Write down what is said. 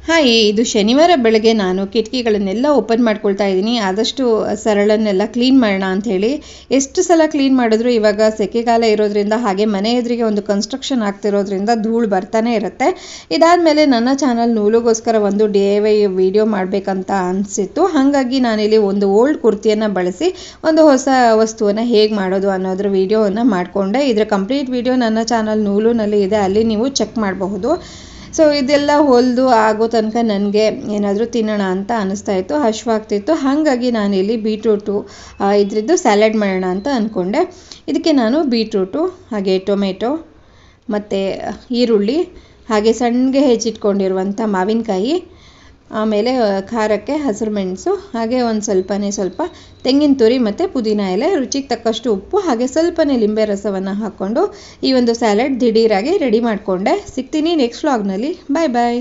Hi, ಇದು ಶನಿವಾರ ಬೆಳಗ್ಗೆ ನಾನು ಕಿಟಕಿಗಳನ್ನೆಲ್ಲ ಓಪನ್ ಮಾಡ್ಕೊಳ್ತಾ ಇದ್ದೀನಿ. ಆದಷ್ಟು ಸರಳನ್ನೆಲ್ಲ ಕ್ಲೀನ್ ಮಾಡೋಣ ಅಂಥೇಳಿ. ಎಷ್ಟು ಸಲ ಕ್ಲೀನ್ ಮಾಡಿದ್ರು ಇವಾಗ ಸೆಕೆಗಾಲ ಇರೋದ್ರಿಂದ, ಹಾಗೆ ಮನೆ ಎದುರಿಗೆ ಒಂದು ಕನ್ಸ್ಟ್ರಕ್ಷನ್ ಆಗ್ತಿರೋದ್ರಿಂದ ಧೂಳು ಬರ್ತಾನೆ ಇರುತ್ತೆ. ಇದಾದಮೇಲೆ ನನ್ನ ಚಾನಲ್ ನೂಲುಗೋಸ್ಕರ ಒಂದು DIY ವಿಡಿಯೋ ಮಾಡಬೇಕಂತ ಅನಿಸಿತ್ತು. ಹಾಗಾಗಿ ನಾನಿಲ್ಲಿ ಒಂದು ಓಲ್ಡ್ ಕುರ್ತಿಯನ್ನು ಬಳಸಿ ಒಂದು ಹೊಸ ವಸ್ತುವನ್ನು ಹೇಗೆ ಮಾಡೋದು ಅನ್ನೋದ್ರ ವಿಡಿಯೋವನ್ನು ಮಾಡಿಕೊಂಡೆ. ಇದರ ಕಂಪ್ಲೀಟ್ ವಿಡಿಯೋ ನನ್ನ ಚಾನಲ್ ನೂಲುನಲ್ಲಿ ಇದೆ, ಅಲ್ಲಿ ನೀವು ಚೆಕ್ ಮಾಡಬಹುದು. ಸೊ ಇದೆಲ್ಲ ಹೊಲಿದು ಆಗೋ ತನಕ ನನಗೆ ಏನಾದರೂ ತಿನ್ನೋಣ ಅಂತ ಅನ್ನಿಸ್ತಾ ಇತ್ತು, ಹಶ್ವಾಗ್ತಿತ್ತು. ಹಾಗಾಗಿ ನಾನಿಲ್ಲಿ ಬೀಟ್ರೂಟು ಇದ್ರದ್ದು ಸ್ಯಾಲಡ್ ಮಾಡೋಣ ಅಂತ ಅಂದ್ಕೊಂಡೆ. ಇದಕ್ಕೆ ನಾನು ಬೀಟ್ರೂಟು, ಹಾಗೆ ಟೊಮೆಟೊ ಮತ್ತು ಈರುಳ್ಳಿ, ಹಾಗೆ ಸಣ್ಣಗೆ ಹೆಚ್ಚಿಟ್ಕೊಂಡಿರುವಂಥ ಮಾವಿನಕಾಯಿ, ಆಮೇಲೆ ಖಾರಕ್ಕೆ ಹಸಿರು ಮೆಣಸು, ಹಾಗೆ ಒಂದು ಸ್ವಲ್ಪ ತೆಂಗಿನ ತುರಿ ಮತ್ತು ಪುದೀನ ಎಲೆ, ರುಚಿಗೆ ತಕ್ಕಷ್ಟು ಉಪ್ಪು, ಹಾಗೆ ಸ್ವಲ್ಪನೇ ಲಿಂಬೆ ರಸವನ್ನು ಹಾಕ್ಕೊಂಡು ಈ ಒಂದು ಸ್ಯಾಲಡ್ ದಿಢೀರಾಗಿ ರೆಡಿ ಮಾಡಿಕೊಂಡೆ. ಸಿಗ್ತೀನಿ ನೆಕ್ಸ್ಟ್ ವ್ಲಾಗ್ನಲ್ಲಿ. ಬಾಯ್ ಬಾಯ್.